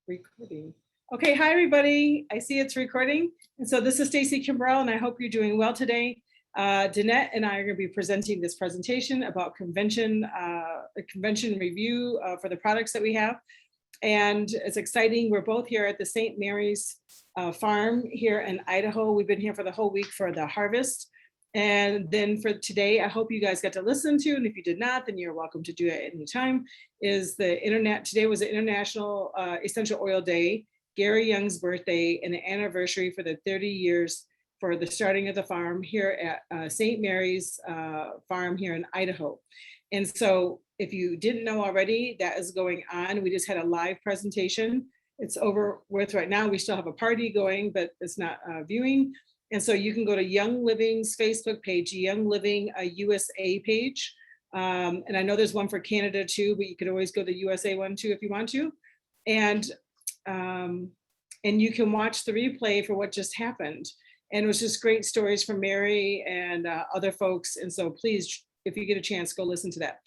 Recording. Okay, hi everybody. I see it's recording. And so this is Stacey Kimbrell, and I hope you're doing well today. Danette and I are going to be presenting this presentation about convention review for the products that we have. And it's exciting. We're both here at the St. Mary's farm here in Idaho. We've been here for the whole week for the harvest. And then for today, I hope you guys got to listen to, and if you did not, then you're welcome to do it at any time, is the internet. Today was the International Essential Oil Day, Gary Young's birthday, and the anniversary for the 30 years for the starting of the farm here at St. Mary's farm here in Idaho. And so if you didn't know already, that is going on. We just had a live presentation. It's over with right now. We still have a party going, but it's not viewing. And so you can go to Young Living's Facebook page, Young Living USA page. And I know there's one for Canada too, but you could always go to the USA one too if you want to. And you can watch the replay for what just happened. And it was just great stories from Mary and other folks. And so please, if you get a chance, go listen to that.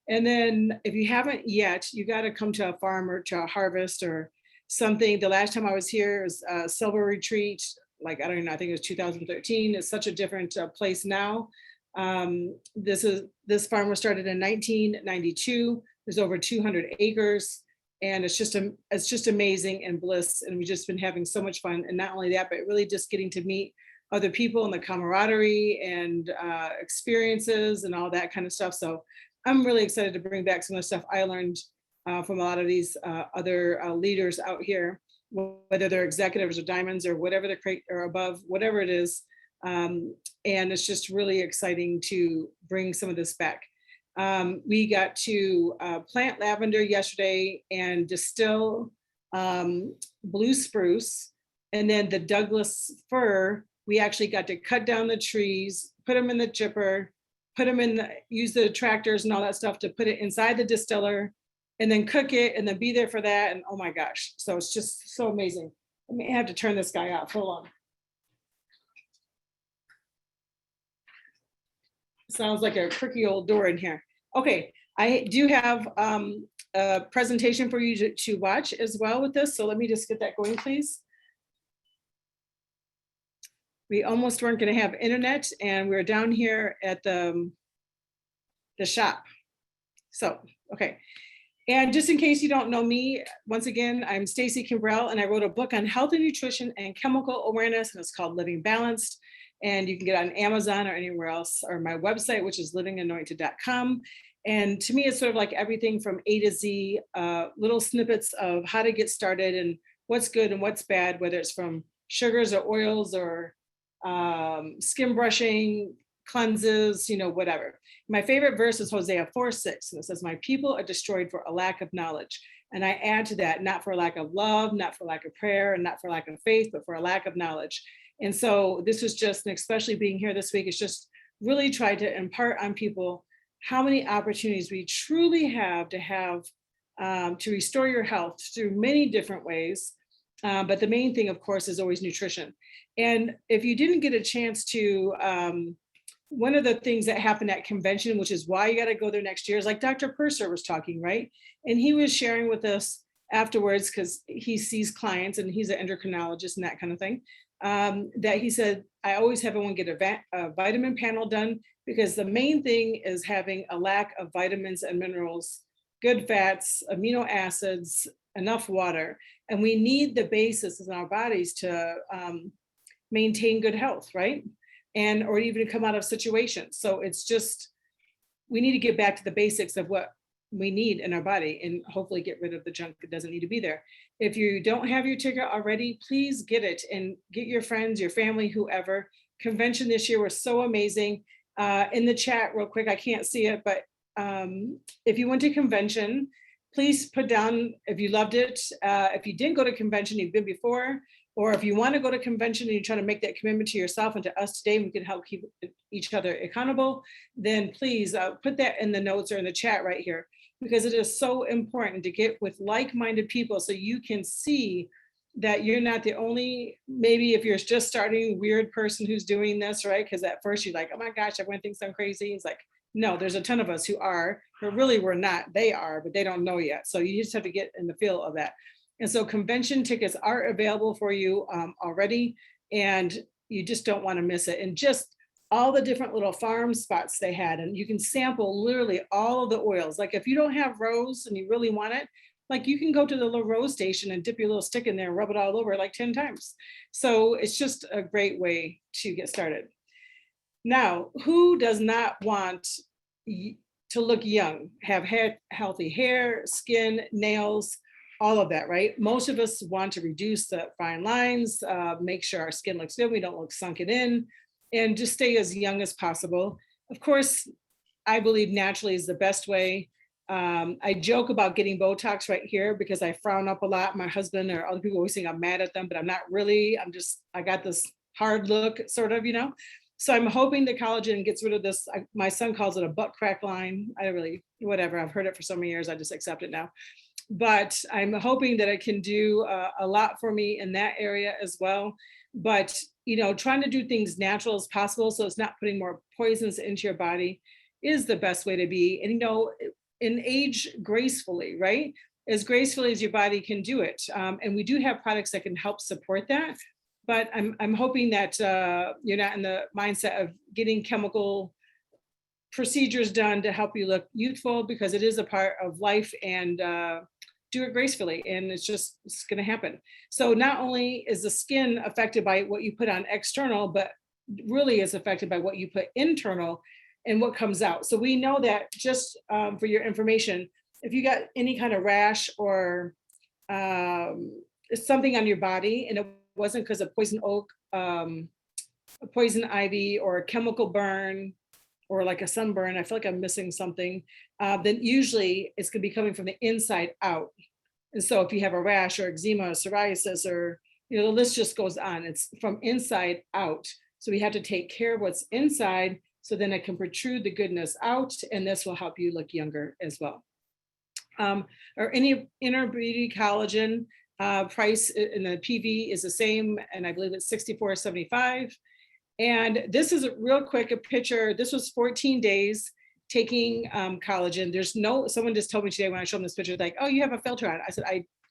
And then if you haven't yet, you got to come to a farm or to a harvest or something. The last time I was here was a silver retreat. Like, I don't know, I think it was 2013. It's such a different place now. This farm was started in 1992. There's over 200 acres, and it's just amazing and bliss. And we've just been having so much fun. And not only that, but really just getting to meet other people and the camaraderie and experiences and all that kind of stuff. So I'm really excited to bring back some of the stuff I learned from a lot of these other leaders out here, whether they're executives or diamonds or whatever the crate or above, whatever it is. And it's just really exciting to bring some of this back. We got to plant lavender yesterday and distill blue spruce, and then the Douglas fir. We actually got to cut down the trees, put them in the chipper, use the tractors and all that stuff to put it inside the distiller, and then cook it and then be there for that. And oh my gosh, so it's just so amazing. I may have to turn this guy off, hold on. Sounds like a creaky old door in here. Okay, I do have a presentation for you to watch as well with this. So let me just get that going, please. We almost weren't gonna have internet, and we're down here at the shop. So, okay. And just in case you don't know me, once again, I'm Stacey Kimbrell, and I wrote a book on health and nutrition and chemical awareness, and it's called Living Balanced. And you can get it on Amazon or anywhere else, or my website, which is livinganointed.com. And to me, it's sort of like everything from A to Z, little snippets of how to get started and what's good and what's bad, whether it's from sugars or oils or skin brushing, cleanses, whatever. My favorite verse is Hosea 4:6, and it says, "My people are destroyed for a lack of knowledge." And I add to that, not for lack of love, not for lack of prayer, and not for lack of faith, but for a lack of knowledge. And so this is just, and especially being here this week, it's just really tried to impart on people how many opportunities we truly have to restore your health through many different ways. But the main thing, of course, is always nutrition. And if you didn't get a chance to, one of the things that happened at convention, which is why you got to go there next year, is like Dr. Purser was talking, right? And he was sharing with us afterwards, because he sees clients and he's an endocrinologist and that kind of thing, that he said, I always have everyone get a vitamin panel done, because the main thing is having a lack of vitamins and minerals, good fats, amino acids, enough water. And we need the basis in our bodies to maintain good health, right? Or even to come out of situations. So it's just, we need to get back to the basics of what we need in our body and hopefully get rid of the junk that doesn't need to be there. If you don't have your ticket already, please get it and get your friends, your family, whoever. Convention this year was so amazing. In the chat real quick, I can't see it, but if you went to convention, please put down if you loved it. If you didn't go to convention, you've been before, or if you want to go to convention and you're trying to make that commitment to yourself and to us today, we can help keep each other accountable, then please put that in the notes or in the chat right here, because it is so important to get with like-minded people so you can see that you're not the only, maybe if you're just starting, weird person who's doing this, right? Because at first you're like, oh my gosh, everyone thinks I'm crazy. It's like, no, there's a ton of us who are, but really we're not. They are, but they don't know yet. So you just have to get in the feel of that. And so convention tickets are available for you already, and you just don't want to miss it. And just all the different little farm spots they had, and you can sample literally all of the oils. Like if you don't have rose and you really want it, like you can go to the little rose station and dip your little stick in there and rub it all over like 10 times. So it's just a great way to get started. Now, who does not want to look young, have healthy hair, skin, nails, all of that, right? Most of us want to reduce the fine lines, make sure our skin looks good, we don't look sunken in, and just stay as young as possible. Of course, I believe naturally is the best way. I joke about getting Botox right here because I frown up a lot. My husband or other people always think I'm mad at them, but I'm not really. I got this hard look, sort of, So I'm hoping the collagen gets rid of this. My son calls it a butt crack line. I really, whatever. I've heard it for so many years. I just accept it now. But I'm hoping that it can do a lot for me in that area as well. But, trying to do things natural as possible so it's not putting more poisons into your body is the best way to be. And, and age gracefully, right? As gracefully as your body can do it. And we do have products that can help support that. But I'm hoping that you're not in the mindset of getting chemical procedures done to help you look youthful, because it is a part of life, and do it gracefully, and it's going to happen. So not only is the skin affected by what you put on external, but really is affected by what you put internal and what comes out. So we know that, just for your information, if you got any kind of rash or something on your body, and it wasn't because of poison oak, a poison ivy, or a chemical burn, or like a sunburn, I feel like I'm missing something, then usually it's going to be coming from the inside out. And so if you have a rash or eczema or psoriasis, or, the list just goes on, it's from inside out. So we have to take care of what's inside, so then it can protrude the goodness out, and this will help you look younger as well. Or any inner beauty collagen price in the PV is the same, and I believe it's $64.75. And this is real quick, a picture. This was 14 days taking collagen. Someone just told me today when I showed them this picture, like, oh, you have a filter on. I said,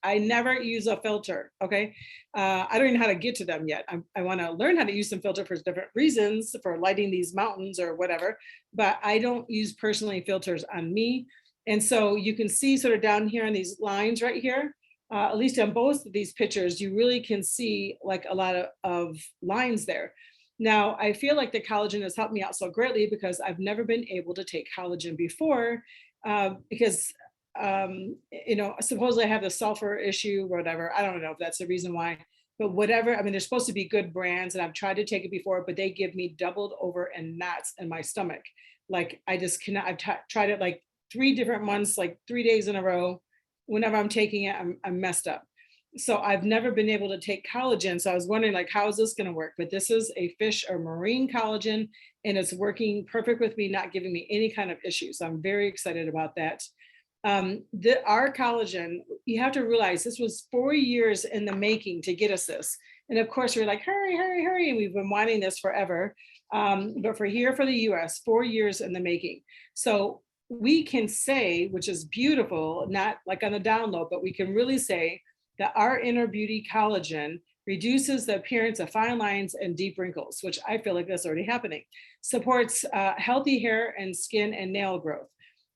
I never use a filter, okay? I don't even know how to get to them yet. I wanna learn how to use some filter for different reasons, for lighting these mountains or whatever, but I don't use personally filters on me. And so you can see sort of down here on these lines right here, at least on both of these pictures, you really can see like a lot of lines there. Now, I feel like the collagen has helped me out so greatly, because I've never been able to take collagen before, because, supposedly I have the sulfur issue or whatever. I don't know if that's the reason why, but whatever. I mean, they're supposed to be good brands, and I've tried to take it before, but they give me doubled over and knots in my stomach. Like I just cannot. I've tried it like 3 different months, like 3 days in a row. Whenever I'm taking it, I'm messed up. So I've never been able to take collagen. So I was wondering, like, how is this going to work? But this is a fish or marine collagen, and it's working perfect with me, not giving me any kind of issues. So I'm very excited about that. Our collagen, you have to realize this was 4 years in the making to get us this. And of course, we're like, hurry, hurry, hurry. And we've been wanting this forever. But for the US, 4 years in the making. So we can say, which is beautiful, not like on the download, but we can really say that our inner beauty collagen reduces the appearance of fine lines and deep wrinkles, which I feel like that's already happening. Supports healthy hair and skin and nail growth.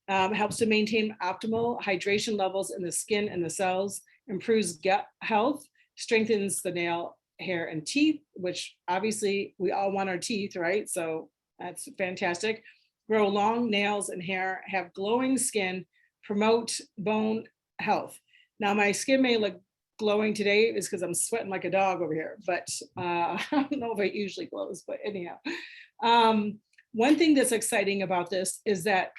Helps to maintain optimal hydration levels in the skin and the cells. Improves gut health. Strengthens the nail, hair, and teeth, which obviously we all want our teeth, right? So that's fantastic. Grow long nails and hair. Have glowing skin. Promote bone health. Now my skin may look glowing today is because I'm sweating like a dog over here, but I don't know if it usually glows, but anyhow. One thing that's exciting about this is that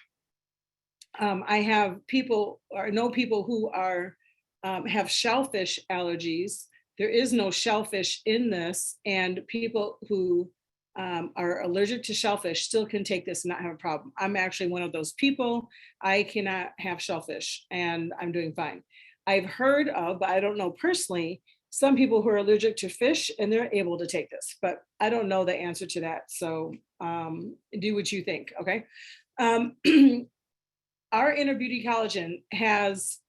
I have people, or know people who are have shellfish allergies. There is no shellfish in this, and people who are allergic to shellfish still can take this and not have a problem. I'm actually one of those people. I cannot have shellfish, and I'm doing fine. I've heard of, but I don't know personally, some people who are allergic to fish and they're able to take this, but I don't know the answer to that. So do what you think, okay? Our inner beauty collagen has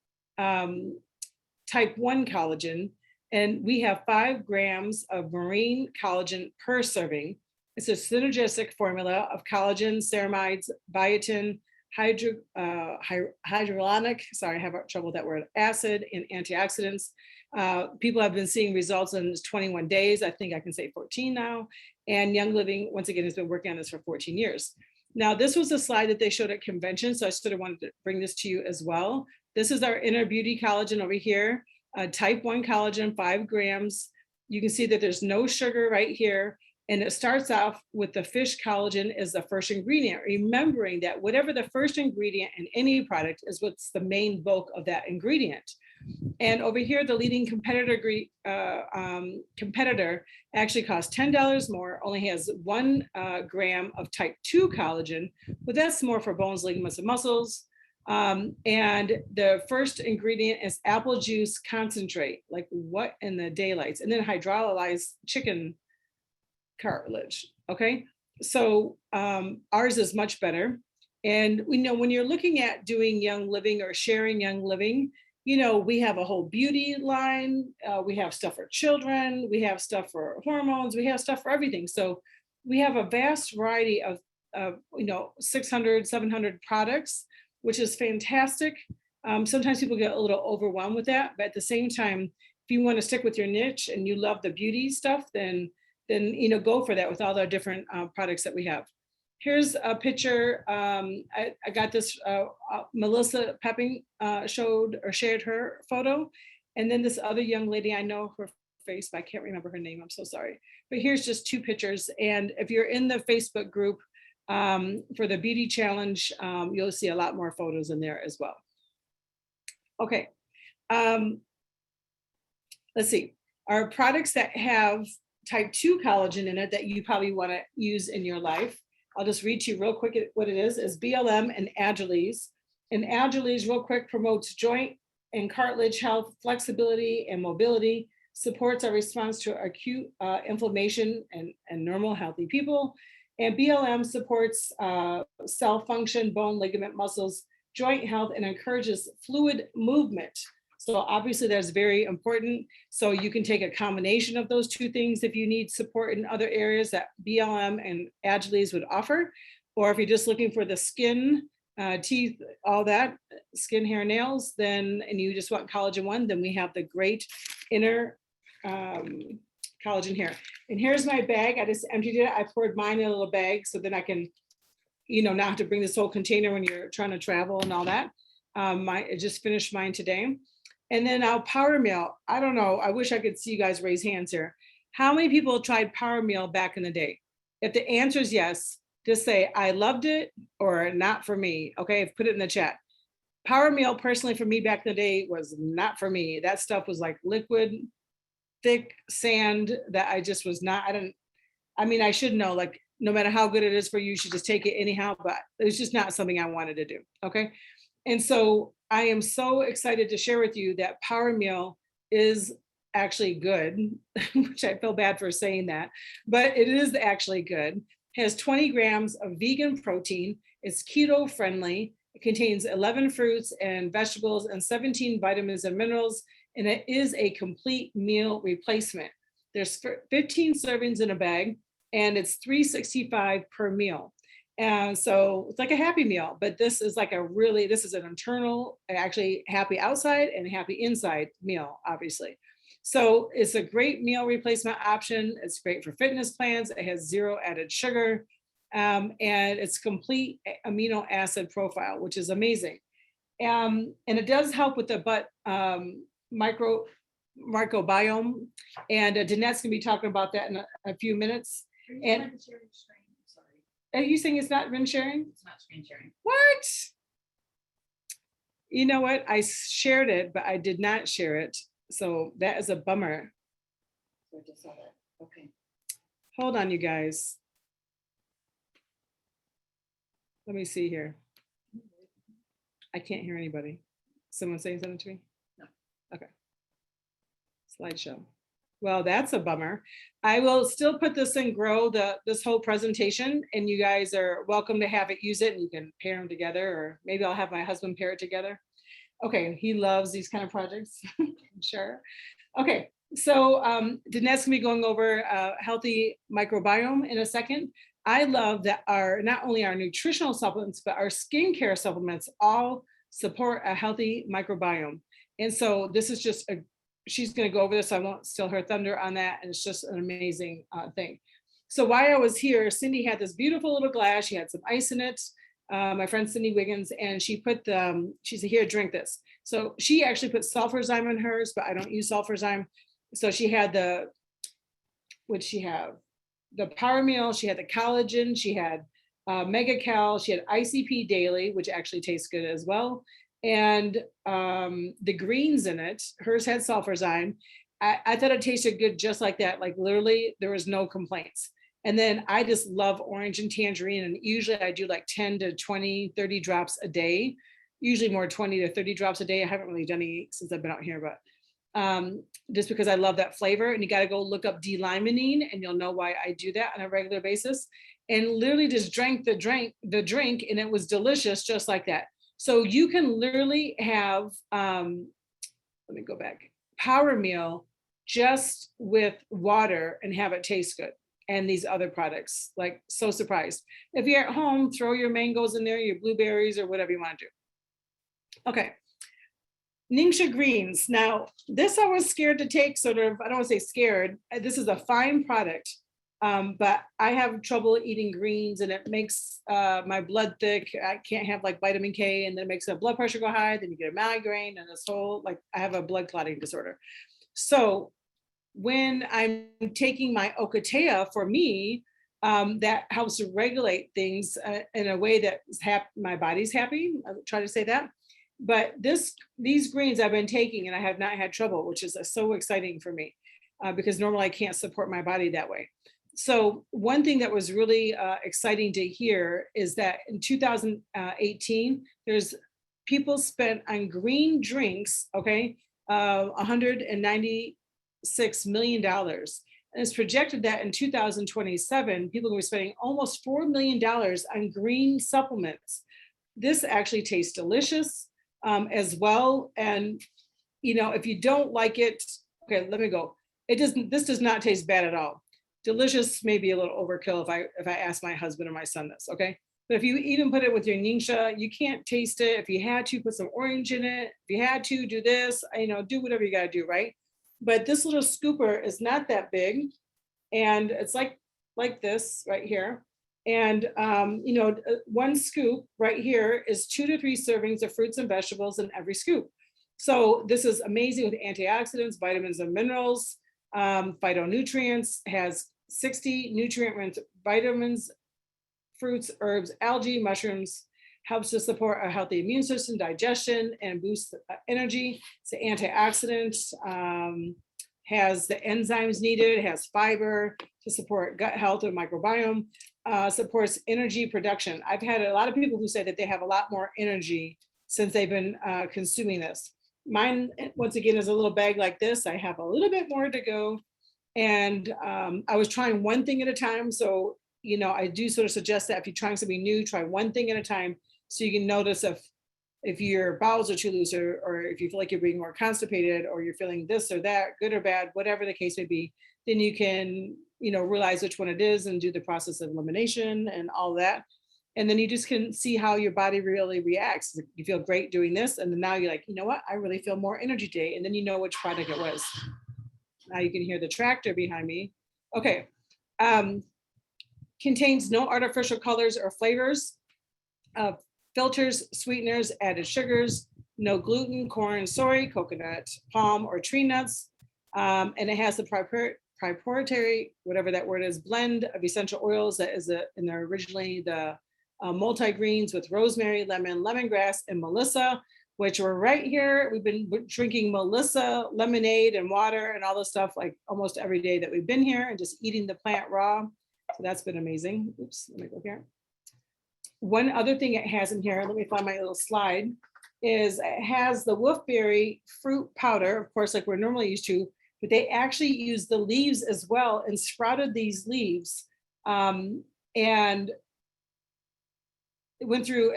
type 1 collagen, and we have 5 grams of marine collagen per serving. It's a synergistic formula of collagen, ceramides, biotin, hydrolonic, sorry, I have trouble with that word, acid, and antioxidants. People have been seeing results in 21 days. I think I can say 14 now. And Young Living, once again, has been working on this for 14 years. Now, this was a slide that they showed at convention, so I sort of wanted to bring this to you as well. This is our Inner Beauty collagen over here, type 1 collagen, 5 grams. You can see that there's no sugar right here. And it starts off with the fish collagen as the first ingredient, remembering that whatever the first ingredient in any product is what's the main bulk of that ingredient. And over here, the leading competitor actually costs $10 more, only has 1 gram of type 2 collagen, but that's more for bones, ligaments, and muscles. And the first ingredient is apple juice concentrate, like what in the daylights, and then hydrolyzed chicken cartilage. Okay, so ours is much better. And we know when you're looking at doing Young Living or sharing Young Living, you know, we have a whole beauty line. We have stuff for children. We have stuff for hormones. We have stuff for everything. So we have a vast variety of 600, 700 products, which is fantastic. Sometimes people get a little overwhelmed with that, but at the same time, if you want to stick with your niche and you love the beauty stuff, then go for that with all the different products that we have. Here's a picture. I got this, Melissa Pepping shared her photo. And then this other young lady, I know her face, but I can't remember her name, I'm so sorry. But here's just 2 pictures. And if you're in the Facebook group for the beauty challenge, you'll see a lot more photos in there as well. Okay, let's see. Our products that have type 2 collagen in it that you probably want to use in your life. I'll just read to you real quick what it is BLM and Agiles. And Agiles, real quick, promotes joint and cartilage health, flexibility, and mobility, supports our response to acute inflammation and normal healthy people. And BLM supports cell function, bone, ligament, muscles, joint health, and encourages fluid movement. So obviously that's very important. So you can take a combination of those 2 things if you need support in other areas that BLM and Agiles would offer. Or if you're just looking for the skin, teeth, all that, skin, hair, nails, and you just want collagen 1, then we have the great Inner collagen here. And here's my bag. I just emptied it. I poured mine in a little bag so then I can, not have to bring this whole container when you're trying to travel and all that. I just finished mine today. And then our Power Meal, I don't know, I wish I could see you guys raise hands here. How many people tried Power Meal back in the day? If the answer is yes, just say, I loved it or not for me. Okay, put it in the chat. Power Meal, personally for me back in the day, was not for me. That stuff was like liquid, thick sand that I just was not, I should know, like, no matter how good it is for you, you should just take it anyhow, but it's just not something I wanted to do, okay? And so I am so excited to share with you that Power Meal is actually good, which I feel bad for saying that, but it is actually good. It has 20 grams of vegan protein. It's keto friendly. It contains 11 fruits and vegetables and 17 vitamins and minerals, and it is a complete meal replacement. There's 15 servings in a bag, and it's $3.65 per meal. And so it's like a Happy Meal, but this is like this is an internal, actually happy outside and happy inside meal, obviously. So it's a great meal replacement option. It's great for fitness plans. It has 0 added sugar, and it's complete amino acid profile, which is amazing. And it does help with the gut microbiome. And Danette's gonna be talking about that in a few minutes. And are you saying it's not been sharing? It's not screen sharing. What? You know what? I shared it, but I did not share it. So that is a bummer. So I just saw that. Okay. Hold on, you guys. Let me see here. I can't hear anybody. Someone saying something to me? No. Okay. Slideshow. Well, that's a bummer. I will still put this in Grow, this whole presentation, and you guys are welcome to have it, use it, and you can pair them together, or maybe I'll have my husband pair it together. Okay, he loves these kind of projects, I'm sure. Okay, so Danette's gonna be going over healthy microbiome in a second. I love that not only our nutritional supplements, but our skincare supplements all support a healthy microbiome. And so this is just she's gonna go over this. I won't steal her thunder on that. And it's just an amazing thing. So while I was here, Cindy had this beautiful little glass. She had some ice in it. My friend Cindy Wiggins, and she put she said, here, drink this. So she actually put sulfurzyme in hers, but I don't use sulfurzyme. So she had what'd she have? The Power Meal, she had the collagen, she had Mega Cal, she had ICP Daily, which actually tastes good as well. And the greens in it, hers had sulfurzyme. I thought it tasted good just like that. Like literally, there was no complaints. And then I just love orange and tangerine. And usually I do like 10 to 20, 30 drops a day, usually more 20 to 30 drops a day. I haven't really done any since I've been out here, but just because I love that flavor. And you got to go look up D-limonene and you'll know why I do that on a regular basis. And literally just drank the drink and it was delicious just like that. So you can literally have, let me go back, Power Meal just with water and have it taste good. And these other products, like so surprised. If you're at home, throw your mangoes in there, your blueberries or whatever you want to do. Okay. Ningxia greens. Now, this I was scared to take, sort of, I don't want to say scared. This is a fine product, but I have trouble eating greens and it makes my blood thick. I can't have like vitamin K and then it makes the blood pressure go high. Then you get a migraine and this whole, like I have a blood clotting disorder. So when I'm taking my Ocotea for me, that helps to regulate things in a way that my body's happy. I try to say that. But these greens I've been taking and I have not had trouble, which is so exciting for me because normally I can't support my body that way. So one thing that was really exciting to hear is that in 2018, there's people spent on green drinks, okay, $196 million. And it's projected that in 2027, people will be spending almost $4 million on green supplements. This actually tastes delicious as well. And, you know, if you don't like it, okay, let me go. This does not taste bad at all. Delicious may be a little overkill if I ask my husband or my son this, okay? But if you even put it with your Ningxia, you can't taste it. If you had to, put some orange in it. If you had to, do this, you know, do whatever you gotta do, right? But this little scooper is not that big. And it's like this right here. And, you know, one scoop right here is 2 to 3 servings of fruits and vegetables in every scoop. So this is amazing with antioxidants, vitamins and minerals, phytonutrients, has 60 nutrient vitamins, fruits, herbs, algae, mushrooms, helps to support a healthy immune system, digestion, and boost energy. It's an antioxidant, has the enzymes needed, has fiber to support gut health and microbiome, supports energy production. I've had a lot of people who say that they have a lot more energy since they've been consuming this. Mine, once again, is a little bag like this. I have a little bit more to go. And I was trying one thing at a time. So, you know, I do sort of suggest that if you're trying something new, try one thing at a time so you can notice if your bowels are too loose or if you feel like you're being more constipated or you're feeling this or that, good or bad, whatever the case may be, then you can, you know, realize which one it is and do the process of elimination and all that. And then you just can see how your body really reacts. You feel great doing this. And then now you're like, you know what? I really feel more energy today. And then you know which product it was. Now you can hear the tractor behind me. Okay. Contains no artificial colors or flavors, filters, sweeteners, added sugars, no gluten, corn, soy, coconut, palm, or tree nuts. And it has the proprietary, whatever that word is, blend of essential oils that is in there originally the multi-greens with rosemary, lemon, lemongrass, and melissa, which were right here. We've been drinking melissa, lemonade, and water and all this stuff like almost every day that we've been here and just eating the plant raw. So that's been amazing. Oops, let me go here. One other thing it has in here, let me find my little slide, is it has the wolfberry fruit powder, of course, like we're normally used to, but they actually use the leaves as well and sprouted these leaves. And it went through,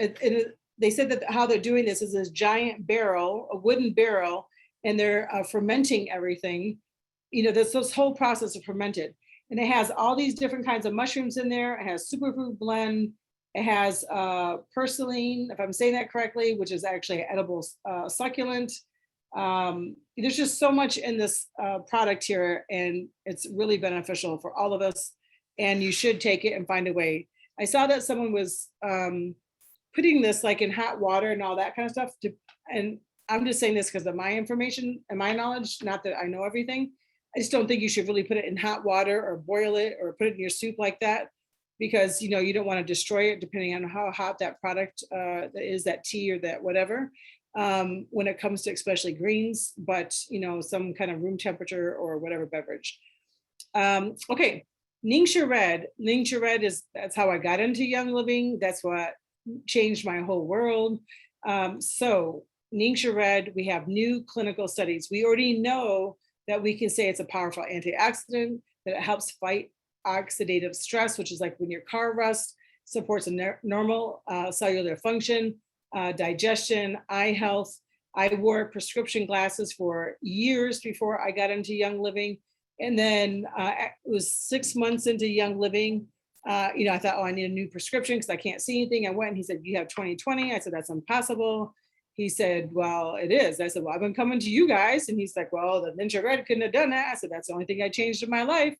they said that how they're doing this is this giant barrel, a wooden barrel, and they're fermenting everything. You know, this whole process of fermented. And it has all these different kinds of mushrooms in there. It has superfood blend. It has purslane, if I'm saying that correctly, which is actually an edible succulent. There's just so much in this product here, and it's really beneficial for all of us. And you should take it and find a way. I saw that someone was putting this like in hot water and all that kind of stuff. And I'm just saying this because of my information and my knowledge, not that I know everything. I just don't think you should really put it in hot water or boil it or put it in your soup like that, because you know you don't want to destroy it depending on how hot that product is, that tea or that whatever. When it comes to especially greens, but you know, some kind of room temperature or whatever beverage. Okay, Ningxia Red. Ningxia Red that's how I got into Young Living. That's what changed my whole world. So Ningxia Red, we have new clinical studies. We already know that we can say it's a powerful antioxidant, that it helps fight oxidative stress, which is like when your car rusts, supports a normal cellular function, digestion, eye health. I wore prescription glasses for years before I got into Young Living. And then it was 6 months into Young Living. You know, I thought, oh, I need a new prescription because I can't see anything. I went and he said, you have 20/20. I said, that's impossible. He said, well, it is. I said, well, I've been coming to you guys. And he's like, well, the Ningxia Red couldn't have done that. I said, that's the only thing I changed in my life.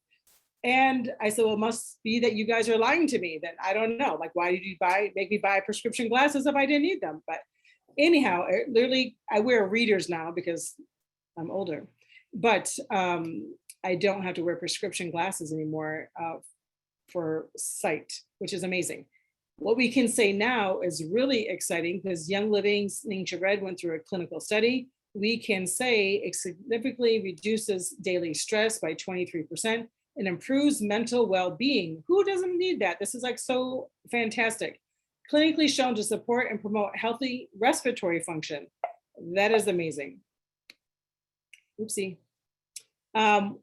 And I said, well, it must be that you guys are lying to me. Then I don't know. Like, why did you make me buy prescription glasses if I didn't need them? But anyhow, literally, I wear readers now because I'm older. But I don't have to wear prescription glasses anymore for sight, which is amazing. What we can say now is really exciting because Young Living's Ningxia Red went through a clinical study. We can say it significantly reduces daily stress by 23% and improves mental well-being. Who doesn't need that? This is like so fantastic. Clinically shown to support and promote healthy respiratory function. That is amazing. Oopsie.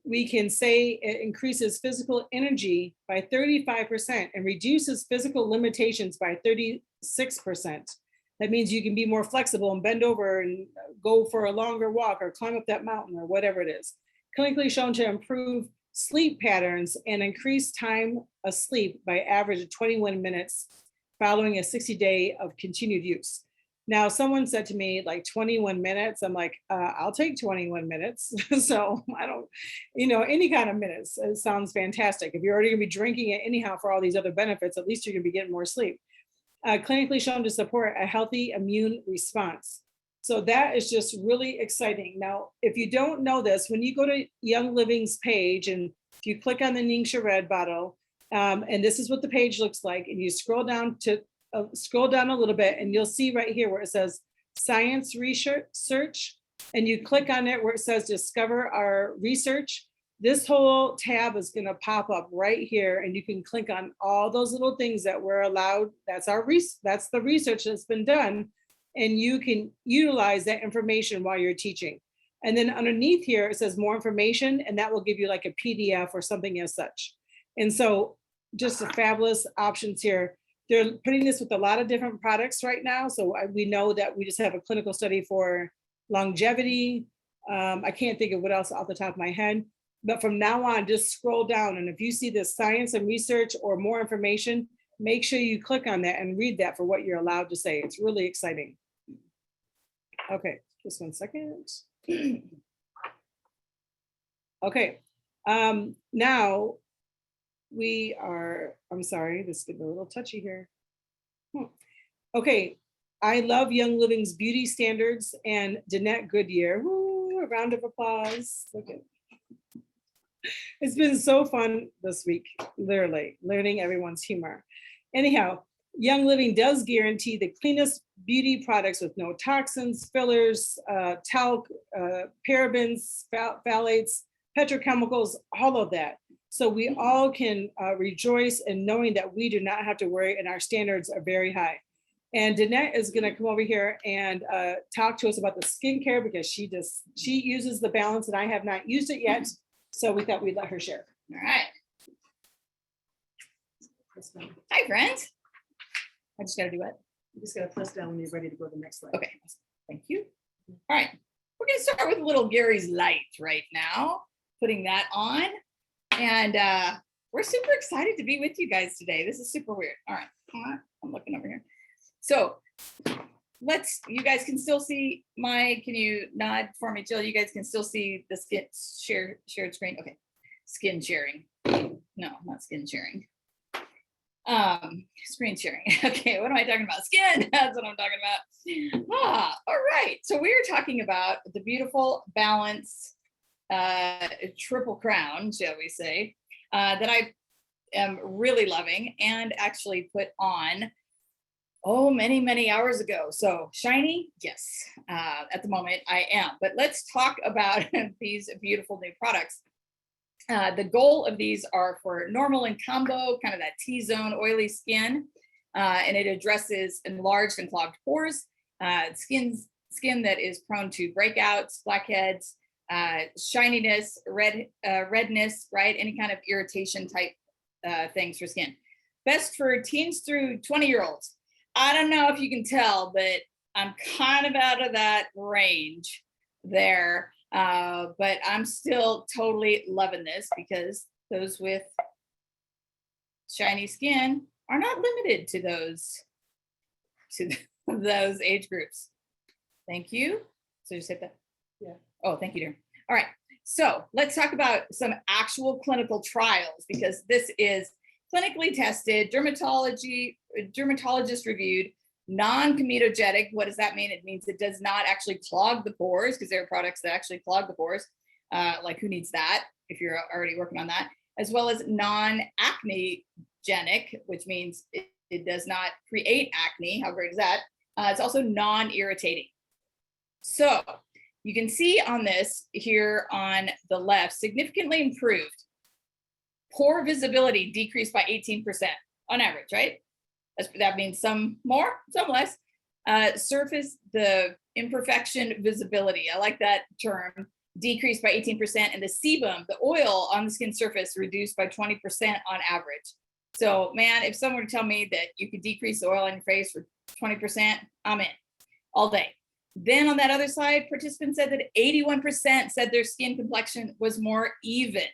We can say it increases physical energy by 35% and reduces physical limitations by 36%. That means you can be more flexible and bend over and go for a longer walk or climb up that mountain or whatever it is. Clinically shown to improve sleep patterns and increase time asleep by average of 21 minutes following a 60-day of continued use. Now, someone said to me like 21 minutes. I'm like, I'll take 21 minutes. So I don't, you know, any kind of minutes. It sounds fantastic. If you're already gonna be drinking it anyhow for all these other benefits, at least you're gonna be getting more sleep. Clinically shown to support a healthy immune response. So that is just really exciting. Now, if you don't know this, when you go to Young Living's page and if you click on the Ningxia Red bottle, and this is what the page looks like, and you scroll down a little bit and you'll see right here where it says science research, and you click on it where it says discover our research. This whole tab is going to pop up right here, and you can click on all those little things that we're allowed. That's the research that's been done, and you can utilize that information while you're teaching. And then underneath here it says more information, and that will give you like a PDF or something as such. And so just a fabulous options here. They're putting this with a lot of different products right now. So we know that we just have a clinical study for longevity. I can't think of what else off the top of my head, but from now on, just scroll down. And if you see this science and research or more information, make sure you click on that and read that for what you're allowed to say. It's really exciting. Okay, just 1 second. Okay, now we are, I'm sorry, this is getting a little touchy here. Okay, I love Young Living's beauty standards and Danette Goodyear. Woo, a round of applause. Okay. It's been so fun this week, literally, learning everyone's humor. Anyhow, Young Living does guarantee the cleanest beauty products with no toxins, fillers, talc, parabens, phthalates, petrochemicals, all of that. So we all can rejoice in knowing that we do not have to worry and our standards are very high. And Danette is gonna come over here and talk to us about the skincare because she uses the balance and I have not used it yet. So we thought we'd let her share. All right. Hi, friends. I just got to do it. You just gotta press down when you're ready to go to the next slide. Okay, thank you. All right, we're gonna start with little Gary's Light right now, putting that on. And we're super excited to be with you guys today. This is super weird. All right, I'm looking over here. So you guys can still see can you nod for me, Jill? You guys can still see the skin shared screen? Okay, skin sharing. No, not skin sharing. Screen sharing. Okay, what am I talking about? Skin. That's what I'm talking about. All right. So we're talking about the beautiful Balance Triple Crown, shall we say, that I am really loving and actually put on many hours ago. So shiny, yes. At the moment I am. But let's talk about these beautiful new products. The goal of these are for normal and combo, kind of that T-zone oily skin, and it addresses enlarged and clogged pores, skin that is prone to breakouts, blackheads, shininess, redness, right? Any kind of irritation type things for skin. Best for teens through 20-year-olds. I don't know if you can tell, but I'm kind of out of that range there. But I'm still totally loving this because those with shiny skin are not limited to those age groups. Thank you. So just hit that. Yeah. Oh, thank you, dear. All right. So let's talk about some actual clinical trials because this is clinically tested, dermatologist reviewed, non-comedogenic. What does that mean? It means it does not actually clog the pores because there are products that actually clog the pores. Like who needs that if you're already working on that? As well as non-acnegenic, which means it does not create acne. How great is that? It's also non-irritating. So you can see on this here on the left, significantly improved pore visibility decreased by 18% on average, right? That means some more, some less. Surface, the imperfection visibility, I like that term, decreased by 18%, and the sebum, the oil on the skin surface, reduced by 20% on average. So man, if someone were to tell me that you could decrease the oil on your face for 20%, I'm in all day. Then on that other side, participants said that 81% said their skin complexion was more even.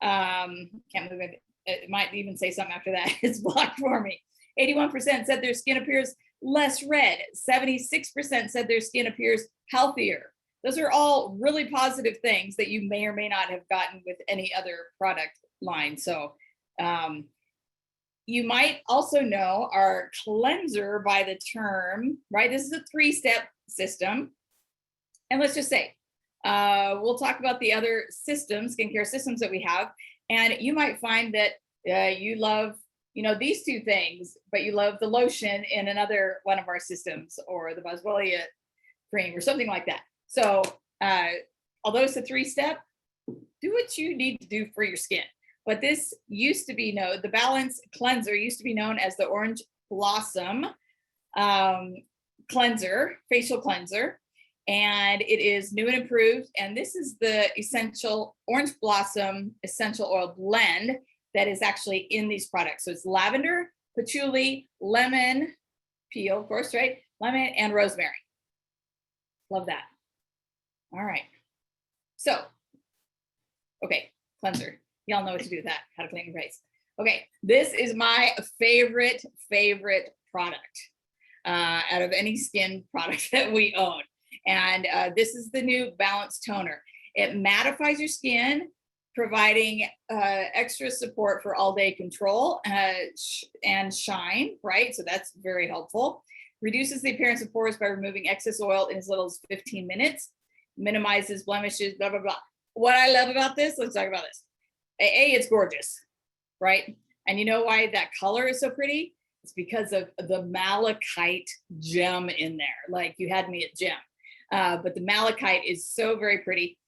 Can't move it. It might even say something after that. It's blocked for me. 81% said their skin appears less red. 76% said their skin appears healthier. Those are all really positive things that you may or may not have gotten with any other product line. So you might also know our cleanser by the term, right? This is a 3-step system. And let's just say, we'll talk about the other systems, skincare systems that we have. And you might find that you love, these two things, but you love the lotion in another one of our systems or the Boswellia cream or something like that. So although it's a 3-step, do what you need to do for your skin. But this used to be the Balance Cleanser used to be known as the Orange Blossom Cleanser, facial cleanser. And it is new and improved. And this is the essential Orange Blossom Essential Oil Blend that is actually in these products. So it's lavender, patchouli, lemon peel, of course, right? Lemon and rosemary. Love that. All right. So, okay, cleanser. Y'all know what to do with that, how to clean your face. Okay, this is my favorite product out of any skin product that we own. And this is the new Balance Toner. It mattifies your skin, providing extra support for all-day control and shine, right? So that's very helpful. Reduces the appearance of pores by removing excess oil in as little as 15 minutes. Minimizes blemishes, blah, blah, blah. What I love about this, let's talk about this. It's gorgeous, right? And you know why that color is so pretty? It's because of the malachite gem in there. Like you had me at gem. But the malachite is so very pretty.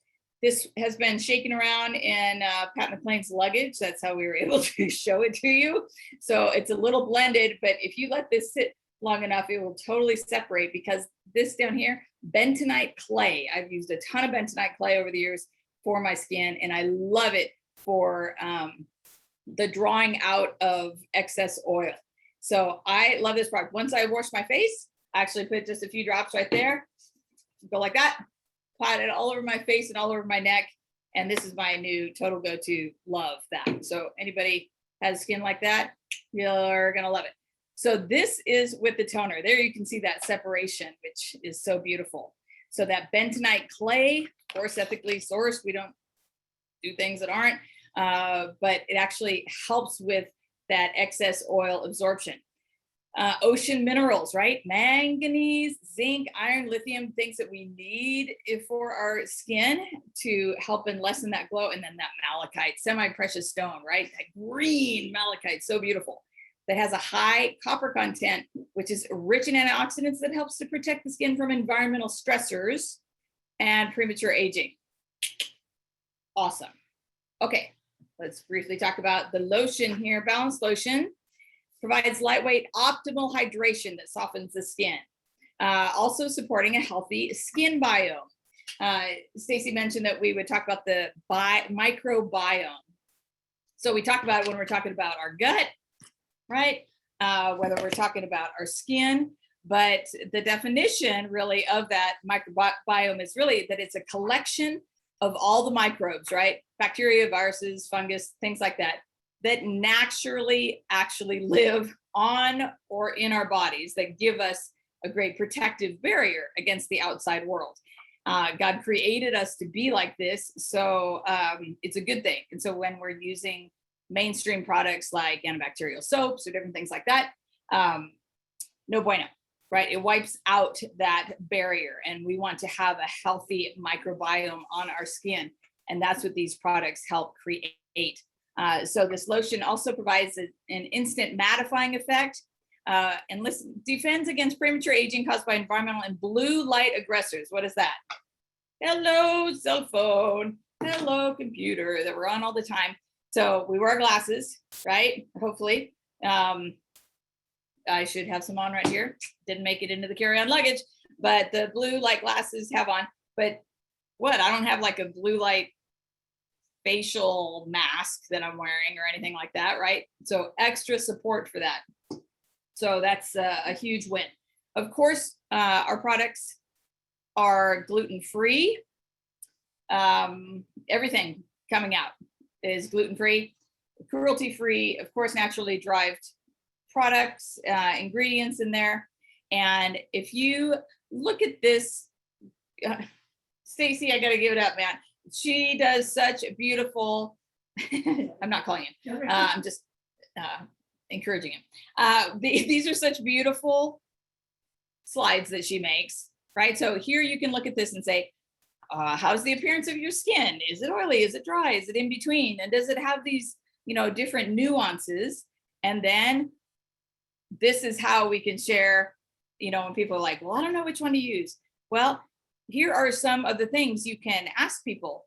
This has been shaken around in Pat McLean's luggage. That's how we were able to show it to you. So it's a little blended, but if you let this sit long enough, it will totally separate because this down here, bentonite clay. I've used a ton of bentonite clay over the years for my skin, and I love it for the drawing out of excess oil. So I love this product. Once I wash my face, I actually put just a few drops right there, go like that, pat it all over my face and all over my neck. And this is my new total go-to. Love that. So anybody has skin like that, you're gonna love it. So this is with the toner. There you can see that separation, which is so beautiful. So that bentonite clay, of course, ethically sourced. We don't do things that aren't, but it actually helps with that excess oil absorption. Ocean minerals, right? Manganese, zinc, iron, lithium, things that we need for our skin to help and lessen that glow. And then that malachite, semi-precious stone, right? That green malachite, so beautiful. That has a high copper content, which is rich in antioxidants that helps to protect the skin from environmental stressors and premature aging. Awesome. Okay, let's briefly talk about the lotion here. Balanced lotion provides lightweight, optimal hydration that softens the skin. Also supporting a healthy skin biome. Stacey mentioned that we would talk about the microbiome. So we talk about it when we're talking about our gut, right? Whether we're talking about our skin, but the definition really of that microbiome is really that it's a collection of all the microbes, right? Bacteria, viruses, fungus, things like that, that naturally actually live on or in our bodies that give us a great protective barrier against the outside world. God created us to be like this, so it's a good thing. And so when we're using mainstream products like antibacterial soaps or different things like that, no bueno, right? It wipes out that barrier, and we want to have a healthy microbiome on our skin, and that's what these products help create. So this lotion also provides an instant mattifying effect and defends against premature aging caused by environmental and blue light aggressors. What is that? Hello, cell phone. Hello, computer that we're on all the time. So we wear glasses, right? Hopefully. I should have some on right here. Didn't make it into the carry-on luggage, but the blue light glasses have on. But what? I don't have like a blue light facial mask that I'm wearing or anything like that, right? So extra support for that. So that's a huge win. Of course, our products are gluten-free. Everything coming out is gluten-free, cruelty-free, of course, naturally derived products, ingredients in there. And if you look at this, Stacey, I gotta give it up, man. She does such a beautiful, I'm not calling him, I'm just encouraging him. These are such beautiful slides that she makes, right? So here you can look at this and say, how's the appearance of your skin? Is it oily? Is it dry? Is it in between? And does it have these, different nuances? And then this is how we can share, when people are like, well, I don't know which one to use. Well, here are some of the things you can ask people.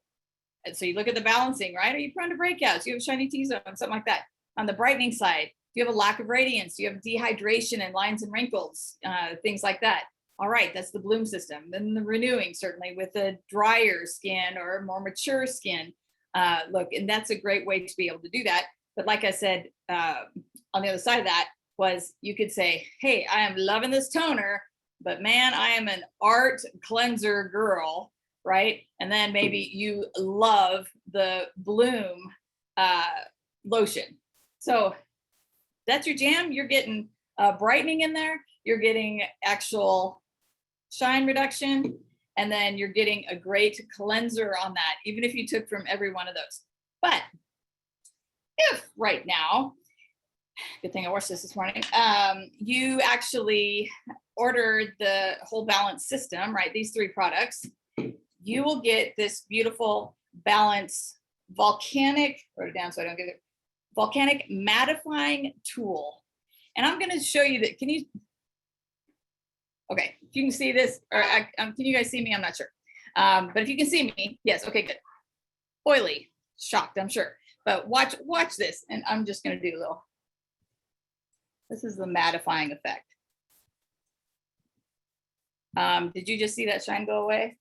And so you look at the balancing, right? Are you prone to breakouts? Do you have shiny T-zone, something like that? On the brightening side, do you have a lack of radiance? Do you have dehydration and lines and wrinkles? Things like that. All right, that's the bloom system. Then the renewing, certainly with a drier skin or more mature skin. Look, and that's a great way to be able to do that. But like I said, on the other side of that was you could say, hey, I am loving this toner, but man, I am an art cleanser girl, right? And then maybe you love the bloom lotion. So that's your jam. You're getting brightening in there. You're getting actual shine reduction, and then you're getting a great cleanser on that, even if you took from every one of those. But if right now, good thing I watched this morning, you actually ordered the whole balance system, right? These three products, you will get this beautiful balance volcanic, wrote it down so I don't get it, volcanic mattifying tool. And I'm going to show you that. Can you, okay, if you can see this, or can you guys see me? I'm not sure. But if you can see me, yes, okay, good. Oily, shocked, I'm sure. But watch this, and I'm just going to do a little. This is the mattifying effect. Did you just see that shine go away?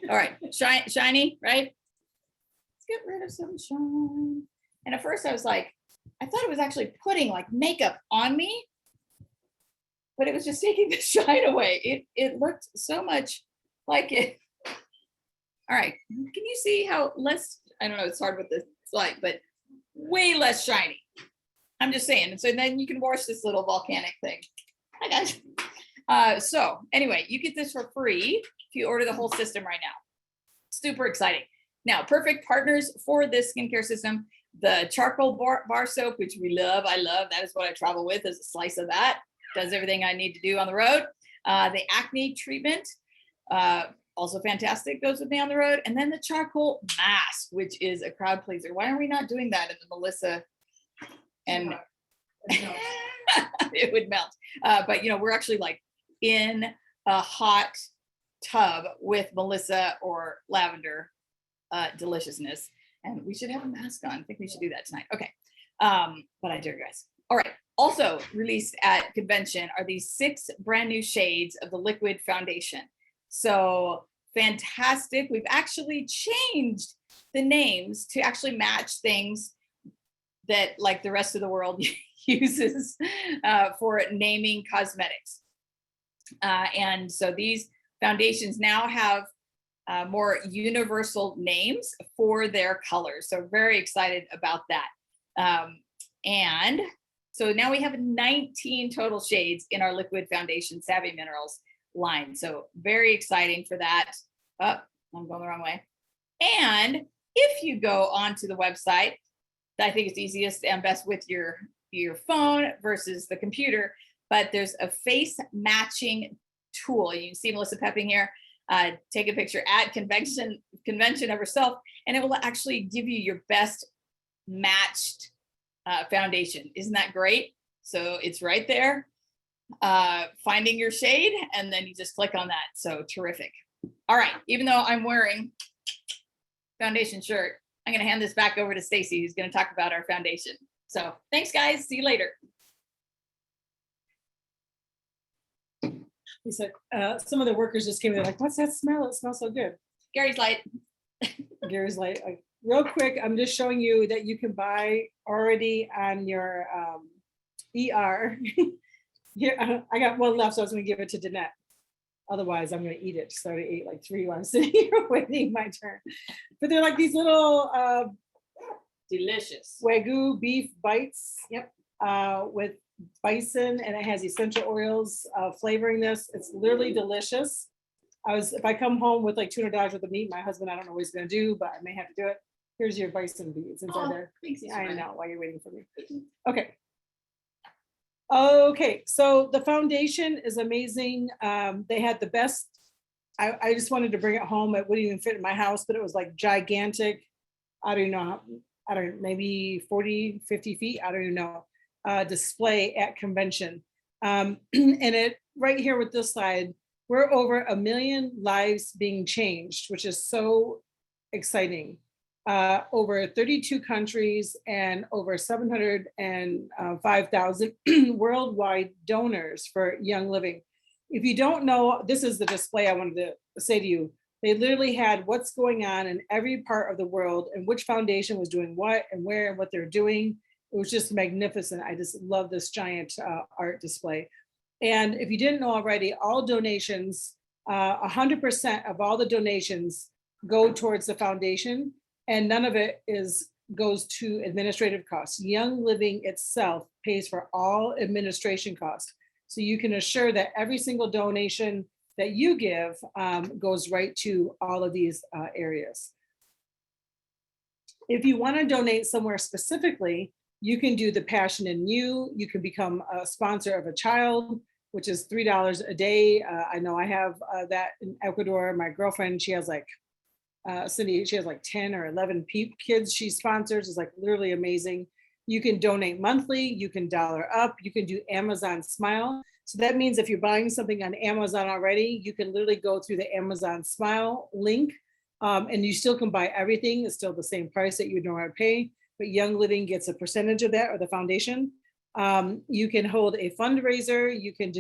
All right, shiny, right? Let's get rid of some shine. And at first I was like, I thought it was actually putting like makeup on me, but it was just taking the shine away. It looked so much like it. All right, can you see how less, I don't know, it's hard with the light, but way less shiny. I'm just saying. And so then you can wash this little volcanic thing. Hi guys. So anyway, you get this for free if you order the whole system right now. Super exciting. Now, perfect partners for this skincare system, the charcoal bar soap, which we love. I love, that is what I travel with, is a slice of that. Does everything I need to do on the road. The acne treatment, also fantastic, goes with me on the road. And then the charcoal mask, which is a crowd pleaser. Why are we not doing that in the Melissa? And it would melt. But you know, we're actually like in a hot tub with Melissa or lavender deliciousness. And we should have a mask on. I think we should do that tonight. Okay. But I dare you guys. All right. Also released at convention are these 6 brand new shades of the liquid foundation. So fantastic. We've actually changed the names to actually match things that like the rest of the world uses for naming cosmetics. And so these foundations now have more universal names for their colors. So very excited about that. And so now we have 19 total shades in our liquid foundation Savvy Minerals line. So very exciting for that. Oh, I'm going the wrong way. And if you go onto the website, I think it's easiest and best with your phone versus the computer, but there's a face matching tool. You can see Melissa Pepping here. Take a picture at convention of herself, and it will actually give you your best matched foundation. Isn't that great? So it's right there, finding your shade, and then you just click on that. So terrific. All right, even though I'm wearing foundation shirt, I'm going to hand this back over to Stacey, who's going to talk about our foundation. So thanks, guys. See you later. He said, some of the workers just came in, they're like, what's that smell? It smells so good. Gary's light. Gary's like, real quick, I'm just showing you that you can buy already on your ER. Here, I got one left, so I was going to give it to Danette. Otherwise, I'm going to eat it. So I ate like 3 while I'm sitting here waiting my turn. But they're like these little Delicious. Wagyu beef bites. Yep. With bison, and it has essential oils flavoring this. It's literally delicious. If I come home with like $200 worth of meat, my husband, I don't know what he's going to do, but I may have to do it. Here's your bison beads inside there. Thanks, I know while you're waiting for me. Okay. Okay, so the foundation is amazing. They had the best. I just wanted to bring it home. It wouldn't even fit in my house, but it was like gigantic. I don't know, maybe 40, 50 feet. I don't even know. Display at convention. And it right here with this slide, we're over 1 million lives being changed, which is so exciting. Over 32 countries and over 705,000 worldwide donors for Young Living. If you don't know, this is the display I wanted to say to you. They literally had what's going on in every part of the world and which foundation was doing what and where and what they're doing. It was just magnificent. I just love this giant art display. And if you didn't know already, all donations, 100% of all the donations go towards the foundation, and none of it goes to administrative costs. Young Living itself pays for all administration costs. So you can assure that every single donation that you give goes right to all of these areas. If you want to donate somewhere specifically, you can do the Passion in You. You can become a sponsor of a child, which is $3 a day. I know I have that in Ecuador. My girlfriend, she has like, Cindy, she has like 10 or 11 kids she sponsors. It's like literally amazing. You can donate monthly. You can dollar up. You can do Amazon Smile. So that means if you're buying something on Amazon already, you can literally go through the Amazon Smile link, and you still can buy everything. It's still the same price that you normally pay, but Young Living gets a percentage of that, or the foundation. You can hold a fundraiser. You can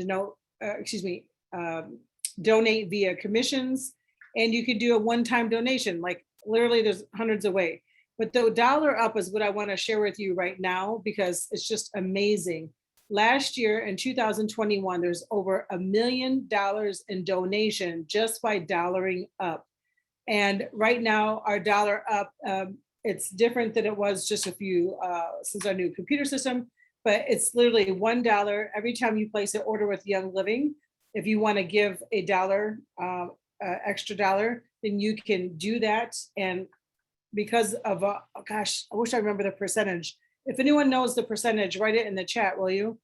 donate via commissions. And you could do a one-time donation, like literally there's hundreds of ways. But the dollar up is what I want to share with you right now because it's just amazing. Last year in 2021, there's over $1 million in donation just by dollaring up. And right now our dollar up, it's different than it was just a few, since our new computer system, but it's literally $1 every time you place an order with Young Living. If you want to give a dollar, extra dollar, then you can do that. And because of, oh gosh, I wish I remember the percentage. If anyone knows the percentage, write it in the chat, will you?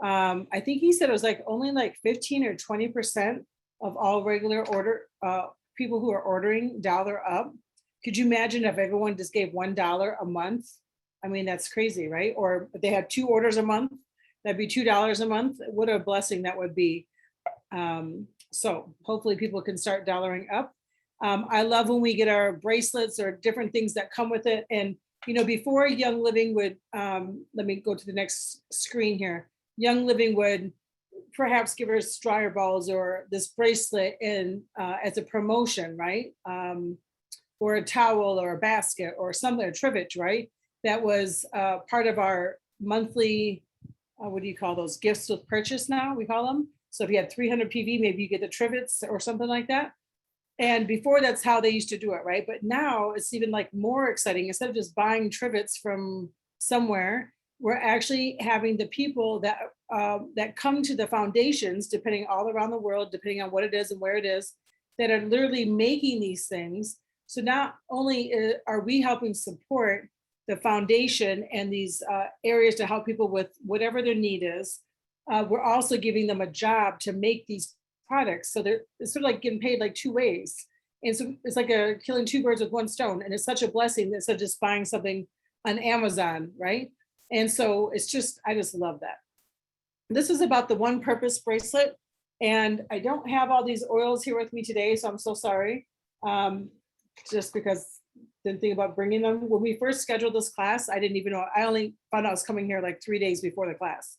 I think he said it was like only like 15 or 20% of all regular order, people who are ordering dollar up. Could you imagine if everyone just gave $1 a month? I mean, that's crazy, right? Or if they had 2 orders a month, that'd be $2 a month. What a blessing that would be. So hopefully people can start dollaring up. I love when we get our bracelets or different things that come with it. And, you know, before Young Living would, let me go to the next screen here. Young Living would perhaps give us dryer balls or this bracelet in as a promotion, right? Or a towel or a basket or something, a trivet, right? That was part of our monthly, what do you call those, gifts with purchase now, we call them. So if you had 300 PV, maybe you get the trivets or something like that. And before that's how they used to do it, right? But now it's even like more exciting. Instead of just buying trivets from somewhere, we're actually having the people that that come to the foundations, depending all around the world, depending on what it is and where it is, that are literally making these things. So not only are we helping support the foundation and these areas to help people with whatever their need is, we're also giving them a job to make these products. So they're it's sort of like getting paid like 2 ways. And so it's like killing 2 birds with 1 stone. And it's such a blessing instead of just buying something on Amazon, right? And so it's just, I just love that. This is about the One Purpose bracelet. And I don't have all these oils here with me today, so I'm so sorry. Just because didn't think about bringing them. When we first scheduled this class, I didn't even know, I only found out I was coming here like 3 days before the class.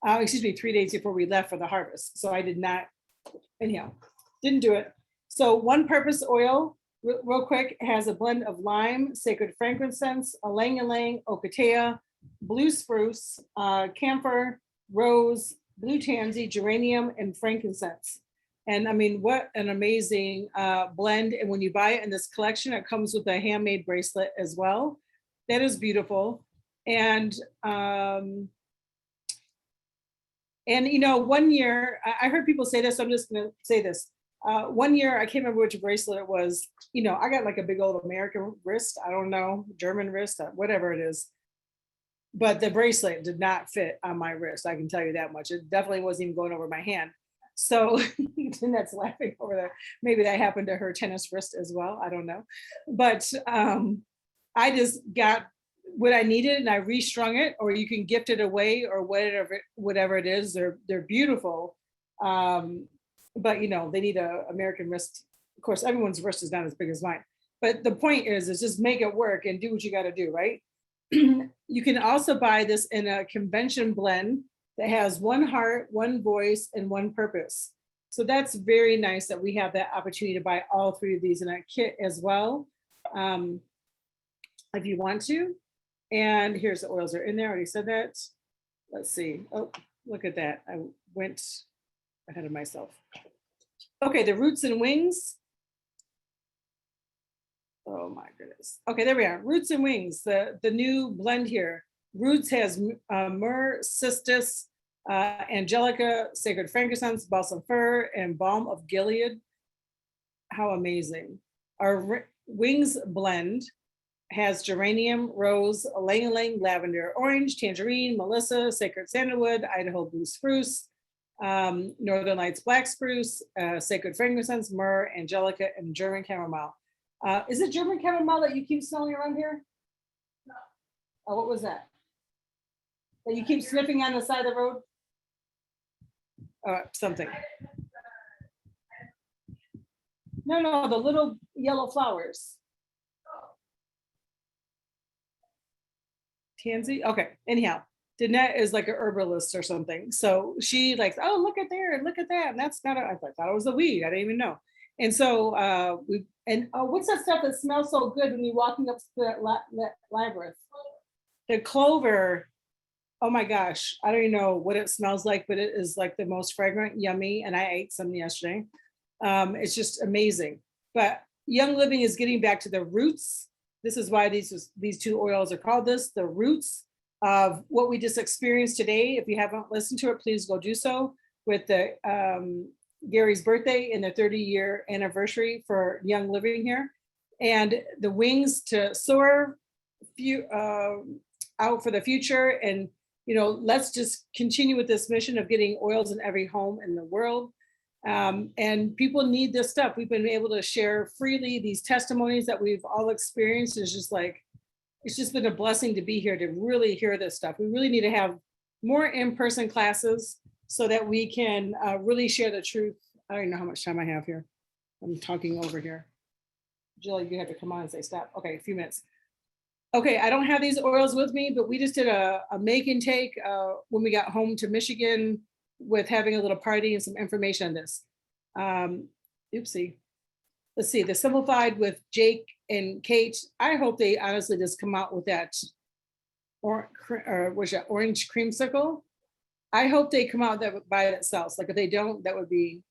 Excuse me, 3 days before we left for the harvest. So I did not, anyhow, didn't do it. So One Purpose oil, real quick, has a blend of lime, sacred frankincense, ylang ylang, ocotea, blue spruce, camphor, rose, blue tansy, geranium, and frankincense. And I mean, what an amazing blend. And when you buy it in this collection, it comes with a handmade bracelet as well. That is beautiful. And you know, one year, I heard people say this, so I'm just gonna say this. One year, I can't remember which bracelet it was. You know, I got like a big old American wrist. I don't know, German wrist, whatever it is. But the bracelet did not fit on my wrist. I can tell you that much. It definitely wasn't even going over my hand. So Jeanette's laughing over there. Maybe that happened to her tennis wrist as well. I don't know. But I just got what I needed and I restrung it, or you can gift it away or whatever it is. They're beautiful. But you know, they need a American wrist. Of course, everyone's wrist is not as big as mine. But the point is just make it work and do what you got to do, right? You can also buy this in a convention blend that has 1 heart, 1 voice, and 1 purpose. So that's very nice that we have that opportunity to buy all 3 of these in a kit as well, if you want to. And here's the oils are in there. I already said that. Let's see. Oh, look at that. I went ahead of myself. Okay, the roots and wings. Oh my goodness. Okay, there we are. Roots and wings, the new blend here. Roots has myrrh, cistus, angelica, sacred frankincense, balsam fir, and balm of Gilead. How amazing. Our wings blend has geranium, rose, ylang ylang, lavender, orange, tangerine, melissa, sacred sandalwood, Idaho blue spruce, Northern Lights black spruce, sacred frankincense, myrrh, angelica, and German chamomile. Is it German chamomile that you keep smelling around here? No. Oh, what was that? That you keep sniffing on the side of the road? Something. No, the little yellow flowers. Tansy? Okay, anyhow, Danette is like an herbalist or something. So she like, oh, look at there, look at that. And that's not, I thought it was a weed, I didn't even know. And so what's that stuff that smells so good when you're walking up to that labyrinth? The clover. Oh my gosh, I don't even know what it smells like, but it is like the most fragrant, yummy, and I ate some yesterday. It's just amazing. But Young Living is getting back to the roots. This is why these two oils are called this, the roots of what we just experienced today. If you haven't listened to it, please go do so with the Gary's birthday and the 30-year anniversary for Young Living here. And the wings to soar out for the future. And, let's just continue with this mission of getting oils in every home in the world. And people need this stuff. We've been able to share freely these testimonies that we've all experienced. It's just been a blessing to be here to really hear this stuff. We really need to have more in-person classes so that we can really share the truth. I don't even know how much time I have here. I'm talking over here. Jill, you have to come on and say stop. Okay, a few minutes. Okay, I don't have these oils with me, but we just did a make and take when we got home to Michigan with having a little party and some information on this. Oopsie. Let's see, the Simplified with Jake and Kate. I hope they honestly just come out with that orange creamsicle. I hope they come out that by themselves. Like if they don't, that would be,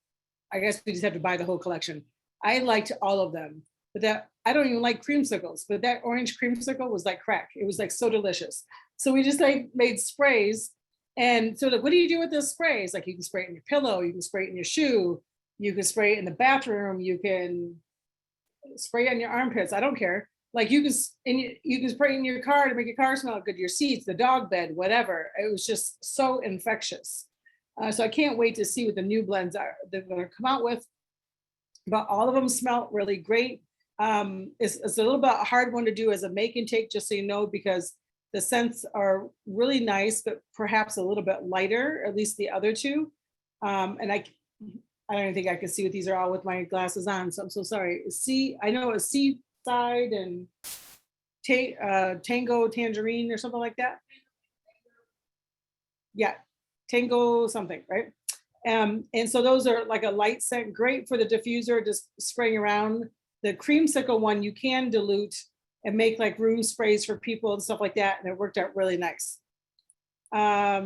I guess we just have to buy the whole collection. I liked all of them, but I don't even like creamsicles, but that orange creamsicle was like crack. It was like so delicious. So we just made sprays. And so what do you do with those sprays? Like you can spray it in your pillow, you can spray it in your shoe, you can spray it in the bathroom, you can spray it on your armpits. I don't care. Like you can spray it in your car to make your car smell good, your seats, the dog bed, whatever. It was just so infectious. So I can't wait to see what the new blends are they're going to come out with. But all of them smell really great. It's a little bit hard one to do as a make and take, just so you know, because the scents are really nice, but perhaps a little bit lighter, at least the other two. And I don't even think I can see what these are all with my glasses on, so I'm so sorry. I know it's Seaside and Tango Tangerine or something like that. Yeah, Tango something, right? And so those are like a light scent, great for the diffuser, just spraying around. The creamsicle one you can dilute and make like room sprays for people and stuff like that. And it worked out really nice. Look, I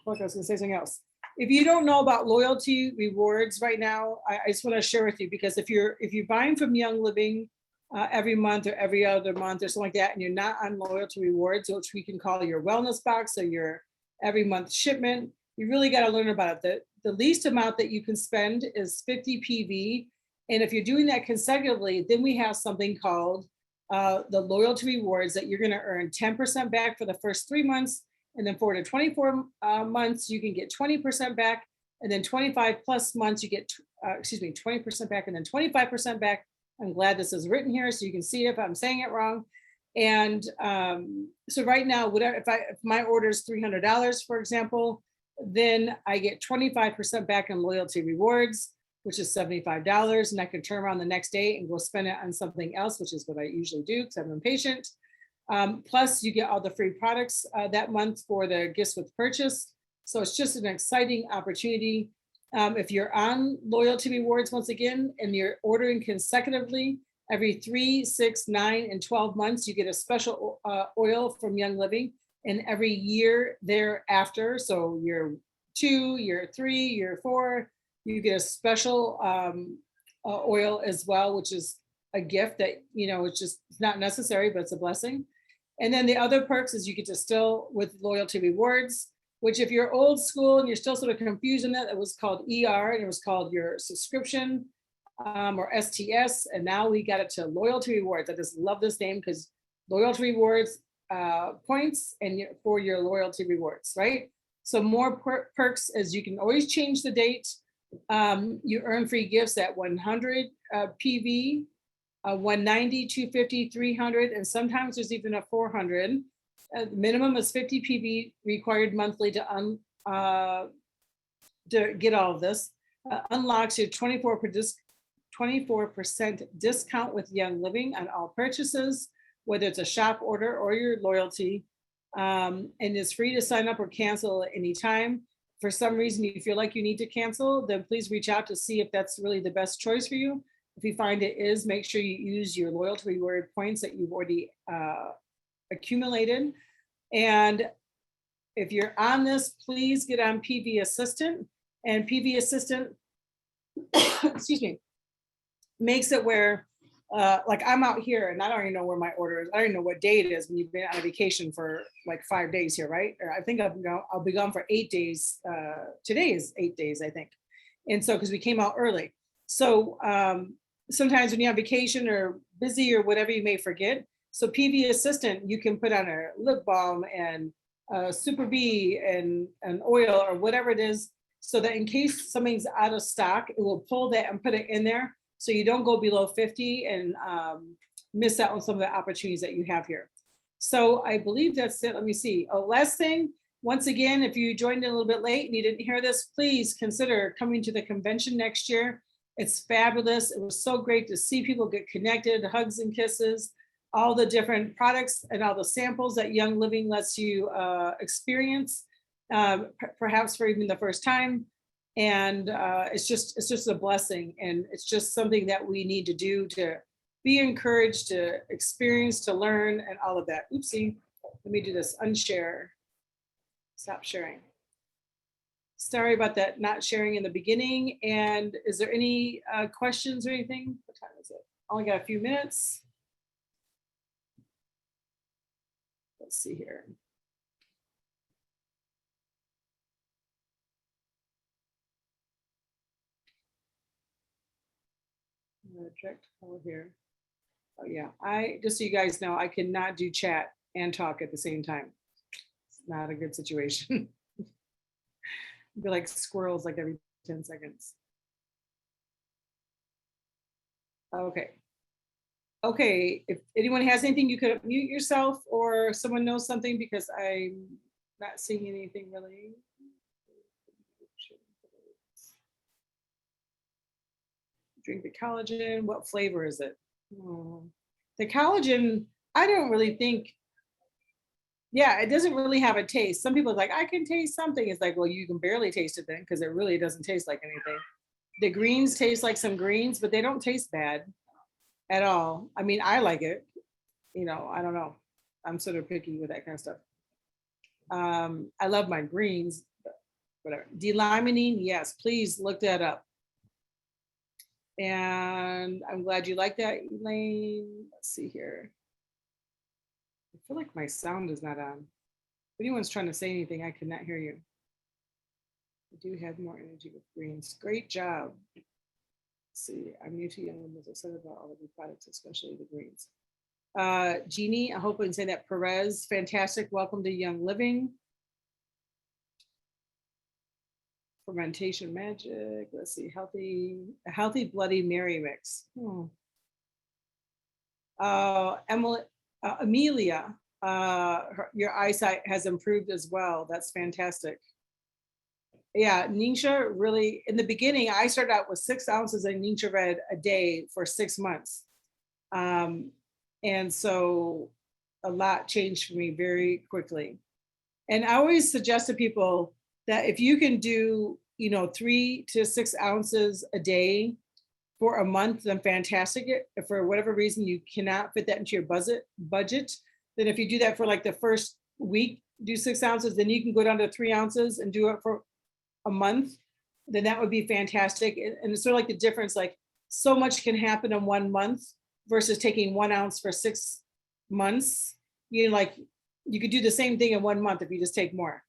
was gonna say something else. If you don't know about loyalty rewards right now, I just want to share with you, because if you're buying from Young Living every month or every other month or something like that, and you're not on loyalty rewards, which we can call your wellness box or your every month shipment, you really got to learn about it. The least amount that you can spend is 50 PV. And if you're doing that consecutively, then we have something called the loyalty rewards that you're going to earn 10% back for the first 3 months. And then for the 24 months, you can get 20% back. And then 25 plus months, you get, 20% back and then 25% back. I'm glad this is written here so you can see if I'm saying it wrong. And so right now, if my order is $300, for example, then I get 25% back in loyalty rewards, which is $75. And I can turn around the next day and go spend it on something else, which is what I usually do because I'm impatient. Plus you get all the free products that month for the gifts with purchase. So it's just an exciting opportunity. If you're on loyalty rewards, once again, and you're ordering consecutively every 3, 6, 9, and 12 months, you get a special oil from Young Living. And every year thereafter, so year 2, year 3, year 4, you get a special oil as well, which is a gift that, it's not necessary, but it's a blessing. And then the other perks is you get to still with loyalty rewards, which if you're old school and you're still sort of confused in that, it was called ER and it was called your subscription or STS. And now we got it to loyalty rewards. I just love this name because loyalty rewards points and for your loyalty rewards, right? So more perks as you can always change the date. You earn free gifts at 100 PV, 190, 250, 300, and sometimes there's even a 400. Minimum is 50 PV required monthly to get all of this. Unlocks your 24% discount with Young Living on all purchases, whether it's a shop order or your loyalty. And it's free to sign up or cancel at any time. for some reason you feel like you need to cancel, then please reach out to see if that's really the best choice for you. If you find it is, make sure you use your loyalty reward points that you've already accumulated. And if you're on this, please get on PV Assistant. And PV Assistant, excuse me, makes it where, like I'm out here and I don't even know where my order is. I don't even know what day it is when you've been on a vacation for like 5 days here, right? Or I think I'll be gone for 8 days. Today is 8 days, I think. And so, because we came out early. So sometimes when you're on vacation or busy or whatever, you may forget. So PV Assistant, you can put on a lip balm and Super B and an oil or whatever it is, so that in case something's out of stock, it will pull that and put it in there. So you don't go below 50 and miss out on some of the opportunities that you have here. So I believe that's it. Let me see. Oh, last thing, once again, if you joined in a little bit late and you didn't hear this, please consider coming to the convention next year. It's fabulous. It was so great to see people get connected, hugs and kisses, all the different products and all the samples that Young Living lets you experience, perhaps for even the first time. And it's just a blessing. And it's just something that we need to do to be encouraged, to experience, to learn, and all of that. Oopsie, let me do this, unshare, stop sharing. Sorry about that, not sharing in the beginning. And is there any questions or anything? What time is it? Only got a few minutes. Let's see here. Direct call here. Oh yeah, just so you guys know, I cannot do chat and talk at the same time. It's not a good situation. Be like squirrels like every 10 seconds. Okay. Okay, if anyone has anything, you could mute yourself or someone knows something because I'm not seeing anything really. Drink the collagen, what flavor is it? The collagen, I don't really think, yeah, it doesn't really have a taste. Some people are like, I can taste something. It's like, well, you can barely taste it then because it really doesn't taste like anything. The greens taste like some greens, but they don't taste bad at all. I mean, I like it. You know, I don't know. I'm sort of picky with that kind of stuff. I love my greens, but whatever. D-limonene, yes, please look that up. And I'm glad you like that, Elaine. Let's see here. I feel like my sound is not on. If anyone's trying to say anything, I cannot hear you. I do have more energy with greens. Great job. Let's see, I'm new to Young Living, as I said about all of the products, especially the greens. Jeannie, I hope I can say that. Perez, fantastic. Welcome to Young Living. Fermentation magic. Let's see, a healthy Bloody Mary mix. Amelia, your eyesight has improved as well. That's fantastic. Yeah, Ningxia really, in the beginning, I started out with 6 ounces of Ningxia Red a day for 6 months. And so a lot changed for me very quickly. And I always suggest to people that if you can do, 3 to 6 ounces a day for a month, then fantastic. If for whatever reason you cannot fit that into your budget, then if you do that for like the first week, do 6 ounces, then you can go down to 3 ounces and do it for a month, then that would be fantastic. And it's sort of like the difference, like so much can happen in 1 month versus taking 1 ounce for 6 months. Like you could do the same thing in 1 month if you just take more.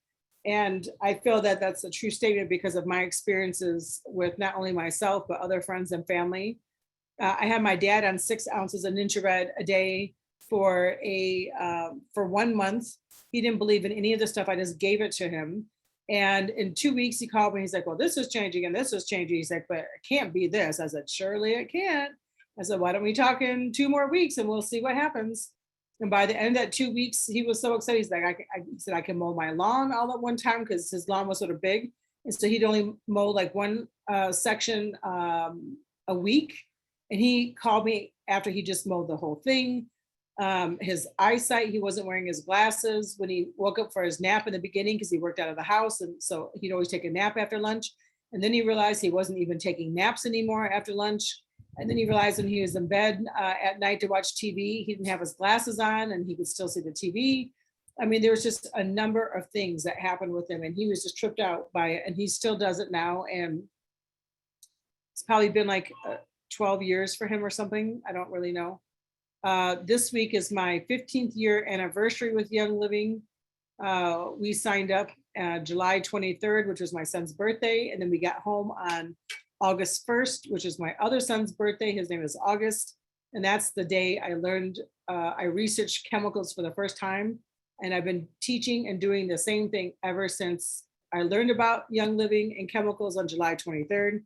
And I feel that that's a true statement because of my experiences with not only myself, but other friends and family. I had my dad on 6 ounces of Ningxia Red a day for 1 month. He didn't believe in any of the stuff. I just gave it to him. And in 2 weeks, he called me. He's like, well, this is changing and this is changing. He's like, but it can't be this. I said, surely it can't. I said, why don't we talk in 2 more weeks and we'll see what happens. And by the end of that 2 weeks, he was so excited. He's like, I said, I can mow my lawn all at one time because his lawn was sort of big. And so he'd only mow like one section a week. And he called me after he just mowed the whole thing. His eyesight, he wasn't wearing his glasses when he woke up for his nap in the beginning because he worked out of the house. And so he'd always take a nap after lunch. And then he realized he wasn't even taking naps anymore after lunch. And then he realized when he was in bed at night to watch TV, he didn't have his glasses on and he could still see the TV. I mean, there was just a number of things that happened with him and he was just tripped out by it. And he still does it now. And it's probably been like 12 years for him or something. I don't really know. This week is my 15th year anniversary with Young Living. We signed up July 23rd, which was my son's birthday. And then we got home on August 1st, which is my other son's birthday. His name is August. And that's the day I learned, I researched chemicals for the first time. And I've been teaching and doing the same thing ever since I learned about Young Living and chemicals on July 23rd.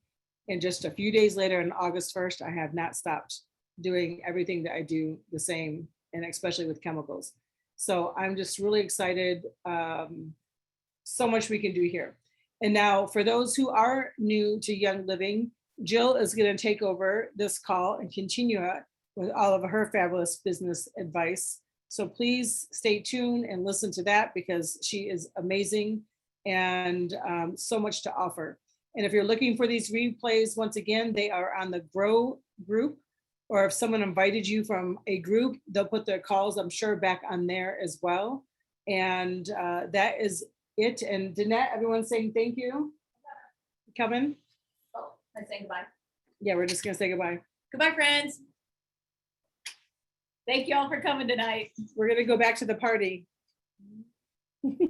And just a few days later on August 1st, I have not stopped doing everything that I do the same, and especially with chemicals. So I'm just really excited. So much we can do here. And now for those who are new to Young Living, Jill is going to take over this call and continue it with all of her fabulous business advice. So please stay tuned and listen to that because she is amazing and so much to offer. And if you're looking for these replays, once again, they are on the Grow group, or if someone invited you from a group, they'll put their calls, I'm sure, back on there as well. And that is it. And Danette, everyone's saying thank you. Kevin? Oh, I'm saying goodbye. Yeah, we're just gonna say goodbye. Goodbye, friends. Thank you all for coming tonight. We're gonna go back to the party.